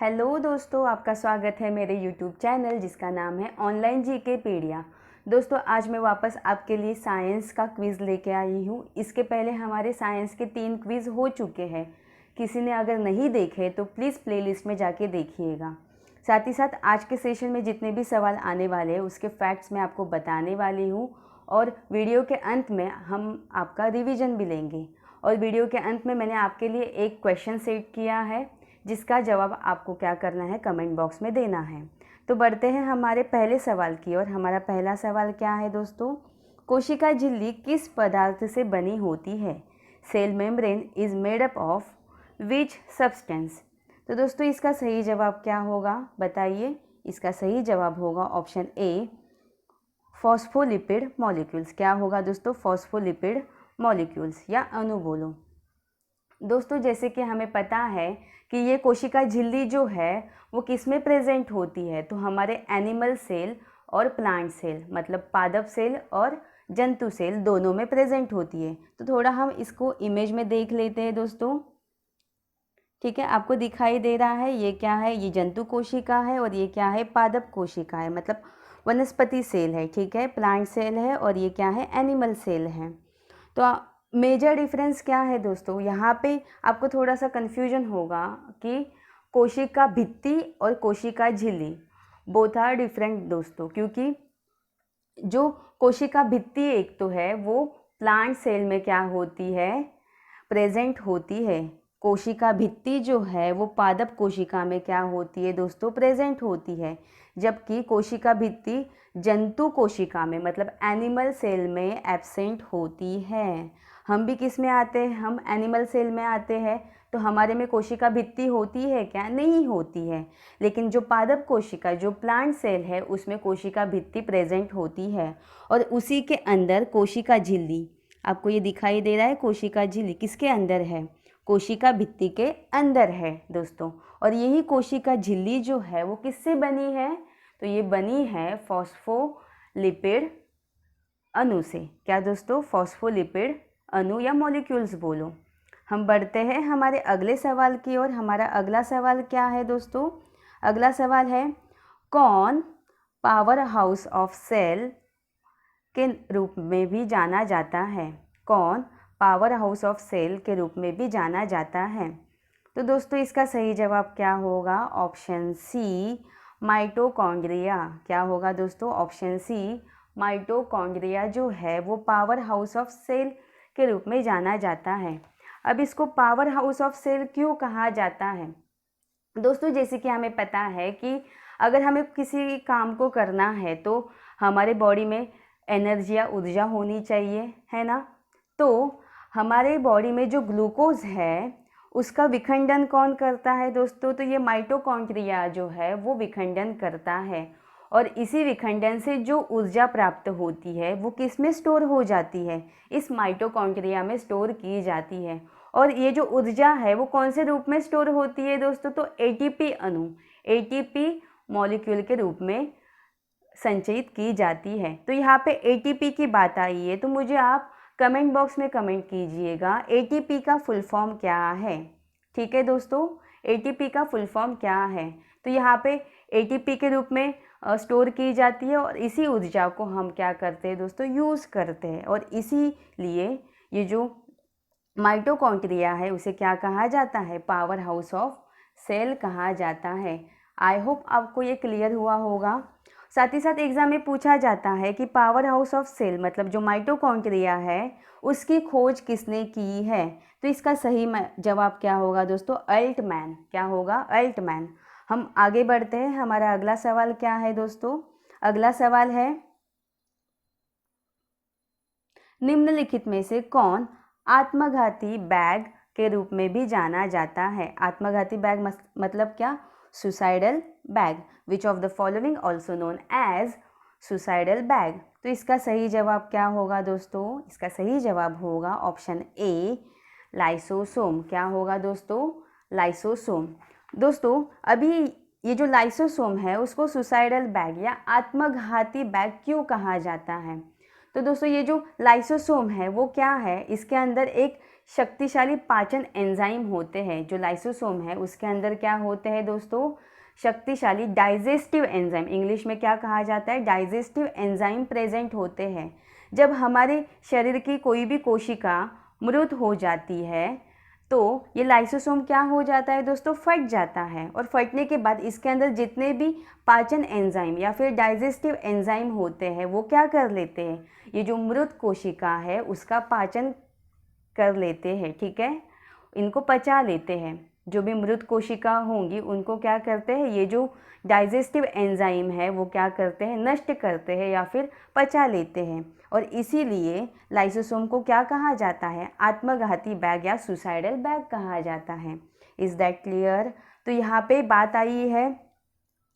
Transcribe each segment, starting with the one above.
Hello दोस्तों, आपका स्वागत है मेरे यूट्यूब चैनल जिसका नाम है ऑनलाइन जीके पीडिया। दोस्तों, आज मैं वापस आपके लिए साइंस का क्विज़ लेके आई हूँ। इसके पहले हमारे साइंस के 3 क्विज़ हो चुके हैं। किसी ने अगर नहीं देखे तो प्लीज़ प्लेलिस्ट में जाके देखिएगा। साथ ही साथ आज के सेशन में जितने भी सवाल आने वाले हैं उसके फैक्ट्स मैं आपको बताने वाली हूँ और वीडियो के अंत में हम आपका रिवीजन भी लेंगे। और वीडियो के अंत में मैंने आपके लिए एक क्वेश्चन सेट किया है जिसका जवाब आपको क्या करना है, कमेंट बॉक्स में देना है। तो बढ़ते हैं हमारे पहले सवाल की ओर। हमारा पहला सवाल क्या है दोस्तों? कोशिका झिल्ली किस पदार्थ से बनी होती है? Cell membrane is made up of which substance? तो दोस्तों इसका सही जवाब क्या होगा बताइए। इसका सही जवाब होगा ऑप्शन ए, फॉस्फोलिपिड मॉलिक्यूल्स। क्या होगा दोस्तों? फॉस्फोलिपिड मॉलिक्यूल्स या अणु बोलो। दोस्तों जैसे कि हमें पता है कि ये कोशिका झिल्ली जो है वो किस में प्रेजेंट होती है, तो हमारे एनिमल सेल और प्लांट सेल मतलब पादप सेल और जंतु सेल दोनों में प्रेजेंट होती है। तो थोड़ा हम इसको इमेज में देख लेते हैं दोस्तों। ठीक है, आपको दिखाई दे रहा है ये क्या है? ये जंतु कोशिका है और ये क्या है? पादप कोशिका है, मतलब वनस्पति सेल है। ठीक है, प्लांट सेल है और ये क्या है? एनिमल सेल है। तो मेजर डिफरेंस क्या है दोस्तों? यहाँ पे आपको थोड़ा सा कन्फ्यूजन होगा कि कोशिका भित्ति और कोशिका झिल्ली बोथ आर डिफरेंट दोस्तों, क्योंकि जो कोशिका भित्ति एक तो है वो प्लांट सेल में क्या होती है? प्रेजेंट होती है। कोशिका भित्ति जो है वो पादप कोशिका में क्या होती है दोस्तों? प्रेजेंट होती है। जबकि कोशिका भित्ति जंतु कोशिका में मतलब एनिमल सेल में एब्सेंट होती है। हम भी किस में आते हैं? हम एनिमल सेल में आते हैं। तो हमारे में कोशिका भित्ति होती है क्या? नहीं होती है। लेकिन जो पादप कोशिका जो प्लांट सेल है उसमें कोशिका भित्ति प्रेजेंट होती है और उसी के अंदर कोशिका झिल्ली। आपको ये दिखाई दे रहा है, कोशिका झिल्ली किसके अंदर है? कोशिका भित्ति के अंदर है दोस्तों। और यही कोशिका झिल्ली जो है वो किससे बनी है? तो ये बनी है फॉस्फोलिपिड अणु से। क्या दोस्तों? फॉस्फोलिपिड अणु या मॉलिक्यूल्स बोलो। हम बढ़ते हैं हमारे अगले सवाल की ओर। हमारा अगला सवाल क्या है दोस्तों? अगला सवाल है, कौन पावर हाउस ऑफ सेल के रूप में भी जाना जाता है? कौन पावर हाउस ऑफ सेल के रूप में भी जाना जाता है? तो दोस्तों इसका सही जवाब क्या होगा? Option C, mitochondria. क्या होगा दोस्तों? ऑप्शन सी, माइटोकॉन्ड्रिया जो है वो पावर हाउस ऑफ सेल के रूप में जाना जाता है। अब इसको पावर हाउस ऑफ सेल क्यों कहा जाता है? दोस्तों जैसे कि हमें पता है कि अगर हमें किसी काम को करना है तो हमारे बॉडी में एनर्जी या ऊर्जा होनी चाहिए, है ना? तो हमारे बॉडी में जो ग्लूकोज है उसका विखंडन कौन करता है दोस्तों? तो ये माइटोकॉन्ड्रिया जो है वो विखंडन करता है और इसी विखंडन से जो ऊर्जा प्राप्त होती है वो किस में स्टोर हो जाती है? इस माइटोकॉन्ड्रिया में स्टोर की जाती है। और ये जो ऊर्जा है वो कौन से रूप में स्टोर होती है दोस्तों? तो एटीपी अणु, एटीपी मॉलिक्यूल के रूप में संचयित की जाती है। तो यहाँ पे एटीपी की बात आई है तो मुझे आप कमेंट बॉक्स में कमेंट कीजिएगा एटीपी का फुल फॉर्म क्या है। ठीक है दोस्तों, एटीपी का फुल फॉर्म क्या है? तो यहाँ पे एटीपी के रूप में स्टोर की जाती है और इसी ऊर्जा को हम क्या करते हैं दोस्तों? यूज़ करते हैं। और इसीलिए ये जो माइटोकॉन्ड्रिया है उसे क्या कहा जाता है? पावर हाउस ऑफ सेल कहा जाता है। आई होप आपको ये क्लियर हुआ होगा। साथ ही साथ एग्जाम में पूछा जाता है कि पावर हाउस ऑफ सेल मतलब जो माइटोकॉन्ड्रिया है उसकी खोज किसने की है? तो इसका सही जवाब क्या होगा दोस्तों? अल्टमैन। क्या होगा? अल्टमैन। हम आगे बढ़ते हैं। हमारा अगला सवाल क्या है दोस्तों? अगला सवाल है, निम्नलिखित में से कौन आत्मघाती बैग के रूप में भी जाना जाता है? आत्मघाती बैग मतलब क्या? Suicidal bag. Which of the following also known as suicidal bag. तो इसका सही जवाब क्या होगा दोस्तों? इसका सही जवाब होगा ऑप्शन ए, लाइसोसोम। क्या होगा दोस्तों? लाइसोसोम। दोस्तों अभी ये जो लाइसोसोम है उसको सुसाइडल बैग या आत्मघाती बैग क्यों कहा जाता है? तो दोस्तों ये जो लाइसोसोम है वो क्या है? इसके अंदर एक शक्तिशाली पाचन एंजाइम होते हैं। जो लाइसोसोम है उसके अंदर क्या होते हैं दोस्तों, शक्तिशाली डाइजेस्टिव एंजाइम, इंग्लिश में क्या कहा जाता है, डाइजेस्टिव एंजाइम प्रेजेंट होते हैं। जब हमारे शरीर की कोई भी कोशिका मृत हो जाती है तो ये लाइसोसोम क्या हो जाता है दोस्तों, फट जाता है। और फटने के बाद इसके अंदर जितने भी पाचन एंजाइम या फिर डाइजेस्टिव एंजाइम होते हैं वो क्या कर लेते हैं, ये जो मृत कोशिका है उसका पाचन कर लेते हैं, ठीक है, इनको पचा लेते हैं। जो भी मृत कोशिका होंगी उनको क्या करते हैं, ये जो डाइजेस्टिव एंजाइम है वो क्या करते हैं, नष्ट करते हैं या फिर पचा लेते हैं। और इसीलिए लाइसोसोम को क्या कहा जाता है, आत्मघाती बैग या सुसाइडल बैग कहा जाता है। Is that clear. तो यहाँ पे बात आई है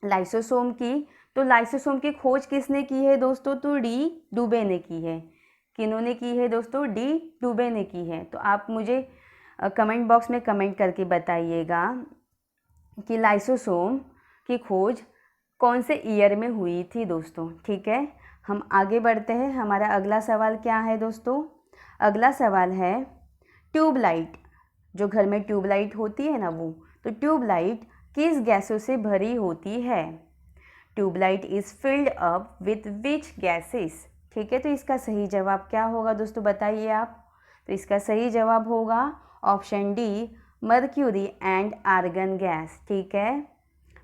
लाइसोसोम की। तो लाइसोसोम की खोज किसने की है दोस्तों, तो डी डुबे ने की है। किन्होंने की है दोस्तों, डी डुबे ने की है। तो आप मुझे कमेंट बॉक्स में कमेंट करके बताइएगा कि लाइसोसोम की खोज कौन से ईयर में हुई थी दोस्तों, ठीक है। हम आगे बढ़ते हैं। हमारा अगला सवाल क्या है दोस्तों, अगला सवाल है ट्यूबलाइट, जो घर में ट्यूबलाइट होती है ना वो, तो ट्यूबलाइट किस गैसों से भरी होती है, tubelight is filled up with which gases, ठीक है। तो इसका सही जवाब क्या होगा दोस्तों, बताइए आप। तो इसका सही जवाब होगा option D, mercury and argon gas, ठीक है।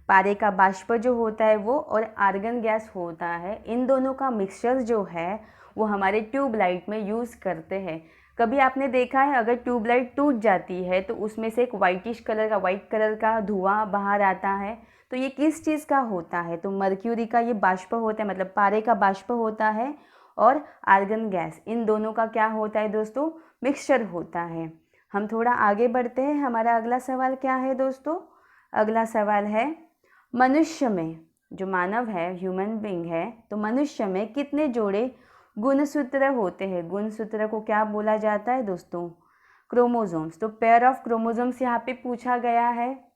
पारे का बाष्प जो होता है वो और आर्गन गैस होता है, इन दोनों का मिक्सचर जो है वो हमारे ट्यूबलाइट में यूज़ करते हैं। कभी आपने देखा है अगर ट्यूबलाइट टूट जाती है तो उसमें से एक वाइट कलर का धुआं बाहर आता है, तो ये किस चीज़ का होता है, तो मर्क्यूरी का ये बाष्प होता है, मतलब पारे का बाष्प होता है, और आर्गन गैस, इन दोनों का क्या होता है दोस्तों, मिक्सचर होता है। हम थोड़ा आगे बढ़ते हैं। हमारा अगला सवाल क्या है दोस्तों, अगला सवाल है मनुष्य में, जो मानव है, ह्यूमन बीइंग है, तो मनुष्य में कितने जोड़े गुणसूत्र होते हैं। गुणसूत्र को क्या बोला जाता है दोस्तों, क्रोमोसोम्स। तो पेयर ऑफ क्रोमोसोम्स यहाँ पे पूछा गया है,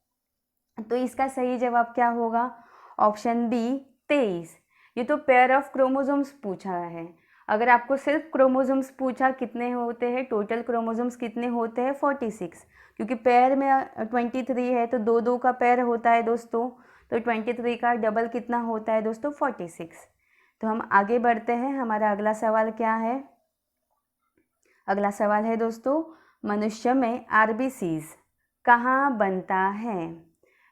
तो इसका सही जवाब क्या होगा, ऑप्शन बी 23। ये तो पेयर ऑफ क्रोमोसोम्स पूछा है। अगर आपको सिर्फ क्रोमोसोम्स पूछा कितने होते हैं, टोटल क्रोमोसोम्स कितने होते हैं 46, क्योंकि पेयर में 23 है तो दो दो का पेयर होता है दोस्तों, तो 23 का डबल कितना होता है दोस्तों 46। तो हम आगे बढ़ते हैं। हमारा अगला सवाल क्या है, अगला सवाल है दोस्तों मनुष्य में आरबीसीज कहाँ बनता है,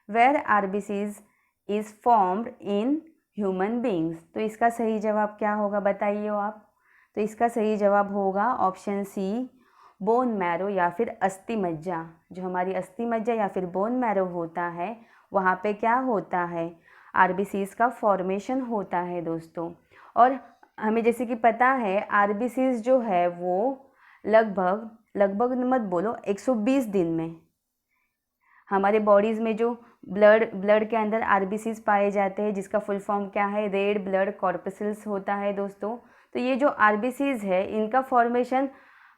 where RBCs is formed in human beings. तो इसका सही जवाब क्या होगा, बताइए आप। तो इसका सही जवाब होगा ऑप्शन सी, बोन मैरो या फिर अस्थि मज्जा। जो हमारी अस्थि मज्जा या फिर बोन मैरो होता है वहाँ पे क्या होता है, आरबीसीज का फॉर्मेशन होता है दोस्तों। और हमें जैसे कि पता है आरबीसीज जो है वो लगभग मत बोलो 120 दिन में हमारे बॉडीज़ में जो ब्लड के अंदर आरबीसीज पाए जाते हैं, जिसका फुल फॉर्म क्या है, रेड ब्लड कॉर्पसेल्स होता है दोस्तों। तो ये जो आरबीसीज है इनका फॉर्मेशन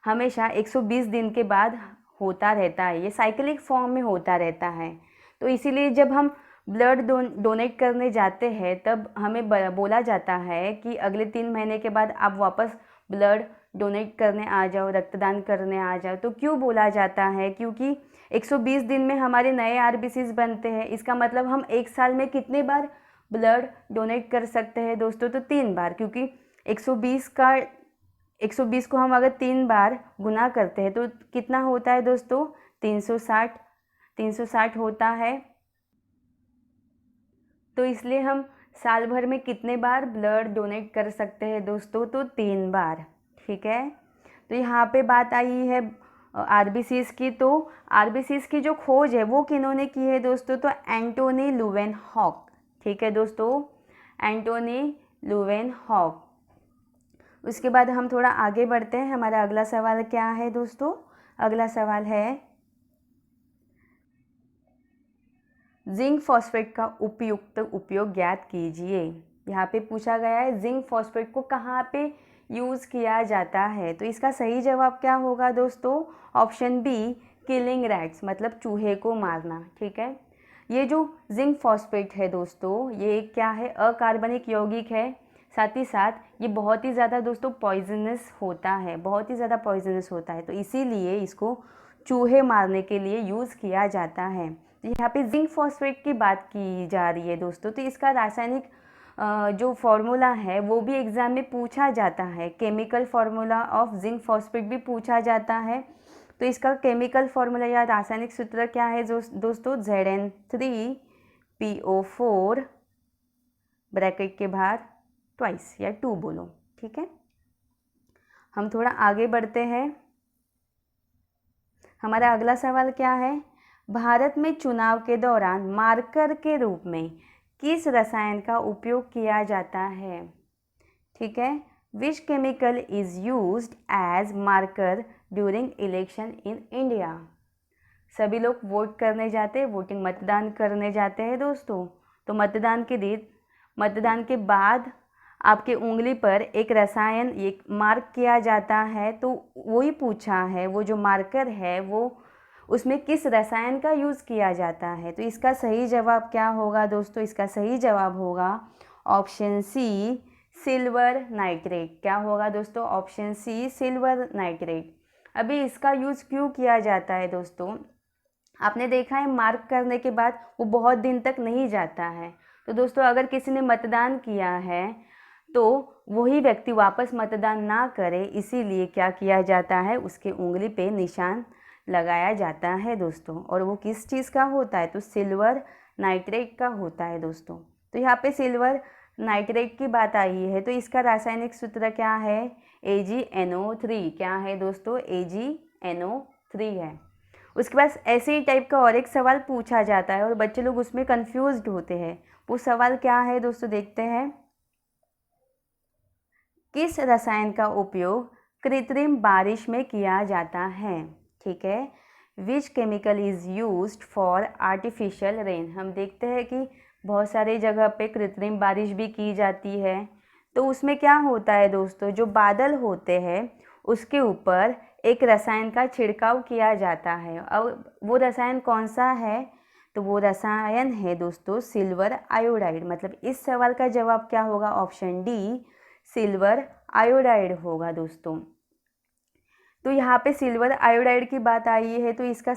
हमेशा 120 दिन के बाद होता रहता है, ये साइक्लिक फॉर्म में होता रहता है। तो इसीलिए जब हम ब्लड डोनेट करने जाते हैं तब हमें बोला जाता है कि अगले 3 महीने के बाद आप वापस ब्लड डोनेट करने आ जाओ, रक्तदान करने आ जाओ। तो क्यों बोला जाता है, क्योंकि 120 दिन में हमारे नए आरबीसीज बनते हैं। इसका मतलब हम एक साल में कितने बार ब्लड डोनेट कर सकते हैं दोस्तों, तो 3 बार, क्योंकि 120 को हम अगर 3 बार गुना करते हैं तो कितना होता है दोस्तों, 360 होता है। तो इसलिए हम साल भर में कितने बार ब्लड डोनेट कर सकते हैं दोस्तों, तो 3 बार, ठीक है। तो यहाँ पे बात आई है आरबीसीज की। तो आरबीसीज की जो खोज है वो किन्होंने की है दोस्तों, तो एंटोनी लुवेनहॉक, ठीक है दोस्तों, एंटोनी लुवेनहॉक। उसके बाद हम थोड़ा आगे बढ़ते हैं। हमारा अगला सवाल क्या है दोस्तों, अगला सवाल है जिंक फॉस्फेट का उपयुक्त उपयोग ज्ञात कीजिए। यहाँ पे पूछा गया है जिंक फॉस्फेट को कहाँ पे यूज़ किया जाता है। तो इसका सही जवाब क्या होगा दोस्तों, ऑप्शन बी, किलिंग रैट्स, मतलब चूहे को मारना, ठीक है। ये जो जिंक फॉस्फेट है दोस्तों ये क्या है, अकार्बनिक यौगिक है। साथ ही साथ ये बहुत ही ज़्यादा दोस्तों पॉइजनस होता है, बहुत ही ज़्यादा पॉइजनस होता है, तो इसीलिए इसको चूहे मारने के लिए यूज़ किया जाता है। तो यहाँ पे जिंक फॉस्फेट की बात की जा रही है दोस्तों, तो इसका रासायनिक जो फार्मूला है वो भी एग्ज़ाम में पूछा जाता है। Chemical formula of zinc phosphate भी पूछा जाता है। तो इसका केमिकल फार्मूला या रासायनिक सूत्र क्या है दोस्तों? Zn3PO4 ब्रैकेट के बाहर ट्वाइस या 2 बोलो, ठीक है। हम थोड़ा आगे बढ़ते हैं। हमारा अगला सवाल क्या है? भारत में चुनाव के दौरान मार्कर के रूप में किस रसायन का उपयोग किया जाता है? ठीक है, which chemical is used as marker during election in India? सभी लोग वोट करने जाते हैं, वोटिंग मतदान करने जाते हैं दोस्तों। तो मतदान के बाद आपके उंगली पर एक रसायन एक मार्क किया जाता है, तो वही पूछा है, वो जो मार्कर है वो उसमें किस रसायन का यूज़ किया जाता है। तो इसका सही जवाब क्या होगा दोस्तों? इसका सही जवाब होगा ऑप्शन सी, सिल्वर नाइट्रेट। क्या होगा दोस्तों? Option C, silver nitrate. अभी इसका यूज़ क्यों किया जाता है दोस्तों? आपने देखा है मार्क करने के बाद वो बहुत दिन तक नहीं जाता है। तो दोस्तों अगर किसी ने मतदान किया है तो वही व्यक्ति वापस मतदान ना करे, इसीलिए क्या किया जाता है, उसके उंगली पे निशान लगाया जाता है दोस्तों। और वो किस चीज़ का होता है? तो सिल्वर नाइट्रेट का होता है दोस्तों। तो यहाँ पे सिल्वर नाइट्रेट की बात आई है, तो इसका रासायनिक सूत्र क्या है? AgNO3। क्या है दोस्तों? AgNO3 है। उसके बाद ऐसे ही टाइप का और एक सवाल पूछा जाता है और बच्चे लोग उसमें कंफ्यूज्ड होते हैं। वो सवाल क्या है दोस्तों? देखते हैं। किस रसायन का उपयोग कृत्रिम बारिश में किया जाता है? ठीक है, which chemical is used for artificial rain. हम देखते हैं कि बहुत सारे जगह पे कृत्रिम बारिश भी की जाती है। तो उसमें क्या होता है दोस्तों? जो बादल होते हैं उसके ऊपर एक रसायन का छिड़काव किया जाता है। अब वो रसायन कौन सा है? तो वो रसायन है दोस्तों सिल्वर आयोडाइड। मतलब इस सवाल का जवाब क्या होगा? ऑप्शन डी, सिल्वर आयोडाइड होगा दोस्तों। तो यहाँ पे सिल्वर आयोडाइड की बात आई है, तो इसका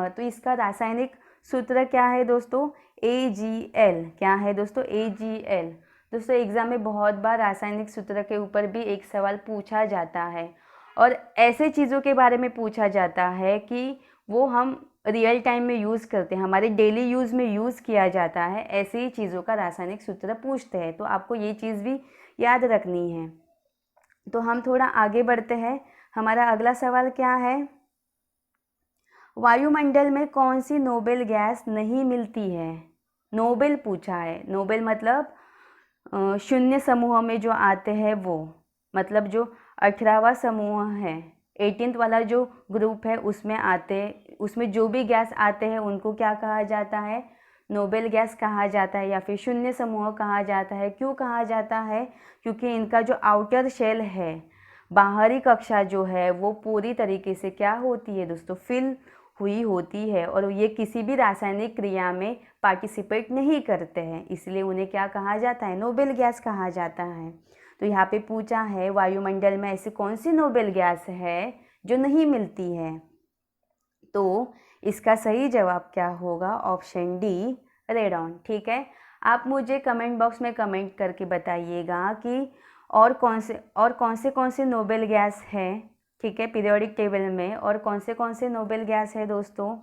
तो इसका रासायनिक सूत्र क्या है दोस्तों? AgL। क्या है दोस्तों? AgL। दोस्तों एग्जाम में बहुत बार रासायनिक सूत्र के ऊपर भी एक सवाल पूछा जाता है और ऐसे चीज़ों के बारे में पूछा जाता है कि वो हम रियल टाइम में यूज़ करते हैं, हमारे डेली यूज़ में यूज़ किया जाता है। ऐसे ही चीज़ों का रासायनिक सूत्र पूछते हैं, तो आपको ये चीज़ भी याद रखनी है। तो हम थोड़ा आगे बढ़ते हैं। हमारा अगला सवाल क्या है? वायुमंडल में कौन सी नोबेल गैस नहीं मिलती है? नोबेल पूछा है। नोबेल मतलब शून्य समूह में जो आते हैं वो, मतलब जो 18वां समूह है, 18th वाला जो ग्रुप है उसमें जो भी गैस आते हैं उनको क्या कहा जाता है? नोबेल गैस कहा जाता है या फिर शून्य समूह कहा जाता है। क्यों कहा जाता है? क्योंकि इनका जो आउटर शेल है, बाहरी कक्षा जो है वो पूरी तरीके से क्या होती है दोस्तों? फिल हुई होती है और ये किसी भी रासायनिक क्रिया में पार्टिसिपेट नहीं करते हैं, इसलिए उन्हें क्या कहा जाता है? नोबेल गैस कहा जाता है। तो यहाँ पे पूछा है वायुमंडल में ऐसी कौन सी नोबेल गैस है जो नहीं मिलती है? तो इसका सही जवाब क्या होगा? Option D, radon. ठीक है, आप मुझे कमेंट बॉक्स में कमेंट करके बताइएगा कि और कौन से नोबेल गैस है, ठीक है, पीरियोडिक टेबल में, और कौन से नोबेल गैस है दोस्तों।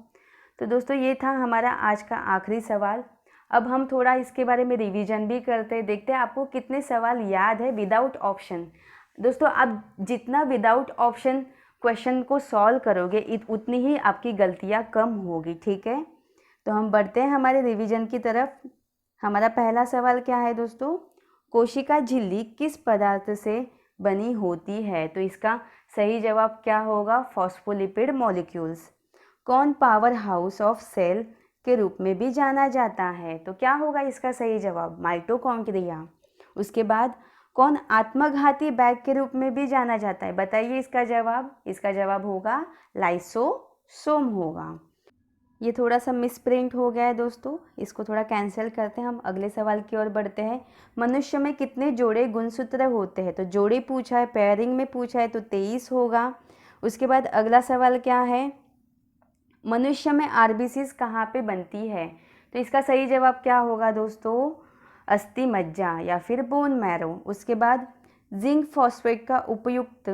तो दोस्तों ये था हमारा आज का आखिरी सवाल। अब हम थोड़ा इसके बारे में रिवीजन भी करते हैं, देखते हैं आपको कितने सवाल याद है विदाउट ऑप्शन। दोस्तों आप जितना विदाउट ऑप्शन क्वेश्चन को सॉल्व करोगे उतनी ही आपकी गलतियां कम होगी, ठीक है। तो हम बढ़ते हैं हमारे रिवीजन की तरफ। हमारा पहला सवाल क्या है दोस्तों? कोशिका झिल्ली किस पदार्थ से बनी होती है? तो इसका सही जवाब क्या होगा? Phospholipid molecules. कौन पावर हाउस ऑफ सेल के रूप में भी जाना जाता है? तो क्या होगा इसका सही जवाब? माइटोकॉन्ड्रिया। उसके बाद कौन आत्मघाती बैग के रूप में भी जाना जाता है? बताइए इसका जवाब। इसका जवाब होगा लाइसोसोम होगा। ये थोड़ा सा मिसप्रिंट हो गया है दोस्तों, इसको थोड़ा कैंसिल करते हैं। हम अगले सवाल की ओर बढ़ते हैं। मनुष्य में कितने जोड़े गुणसूत्र होते हैं? तो जोड़े पूछा है, पेयरिंग में पूछा है तो 23 होगा। उसके बाद अगला सवाल क्या है, मनुष्य में आरबीसीज कहाँ पे बनती है? तो इसका सही जवाब क्या होगा दोस्तों, अस्थि मज्जा या फिर बोन मैरो। उसके बाद जिंक फॉस्फेट का उपयुक्त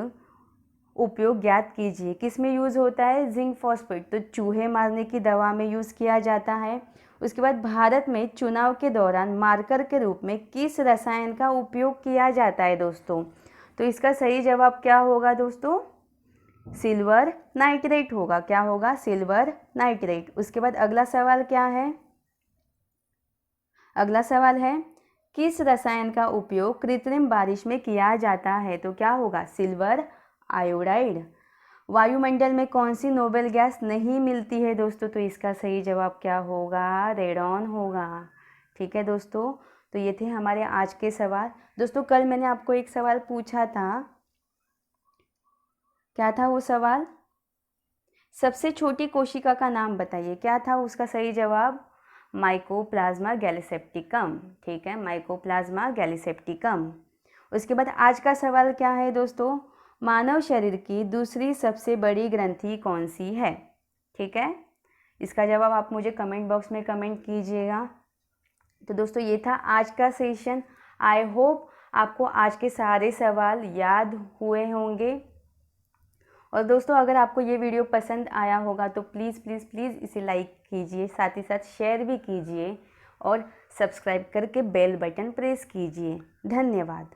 उपयोग ज्ञात कीजिए। किस में यूज़ होता है जिंक फॉस्फेट? तो चूहे मारने की दवा में यूज़ किया जाता है। उसके बाद भारत में चुनाव के दौरान मार्कर के रूप में किस रसायन का उपयोग किया जाता है दोस्तों? तो इसका सही जवाब क्या होगा दोस्तों, सिल्वर नाइट्रेट होगा। क्या होगा, सिल्वर नाइट्रेट। उसके बाद अगला सवाल क्या है, अगला सवाल है किस रसायन का उपयोग कृत्रिम बारिश में किया जाता है? तो क्या होगा, सिल्वर आयोडाइड। वायुमंडल में कौन सी नोबेल गैस नहीं मिलती है दोस्तों? तो इसका सही जवाब क्या होगा, रेडॉन होगा। ठीक है दोस्तों, तो ये थे हमारे आज के सवाल। दोस्तों कल मैंने आपको एक सवाल पूछा था, क्या था वो सवाल, सबसे छोटी कोशिका का नाम बताइए। क्या था उसका सही जवाब, माइकोप्लाज्मा गैलीसेप्टिकम। ठीक है, माइकोप्लाज्मा गैलीसेप्टिकम। उसके बाद आज का सवाल क्या है दोस्तों, मानव शरीर की दूसरी सबसे बड़ी ग्रंथि कौन सी है? ठीक है, इसका जवाब आप मुझे कमेंट बॉक्स में कमेंट कीजिएगा। तो दोस्तों ये था आज का सेशन। आई होप आपको आज के सारे सवाल याद हुए होंगे। और दोस्तों अगर आपको ये वीडियो पसंद आया होगा तो प्लीज़ प्लीज़ प्लीज़ इसे लाइक कीजिए, साथ ही साथ शेयर भी कीजिए और सब्सक्राइब करके बेल बटन प्रेस कीजिए। धन्यवाद।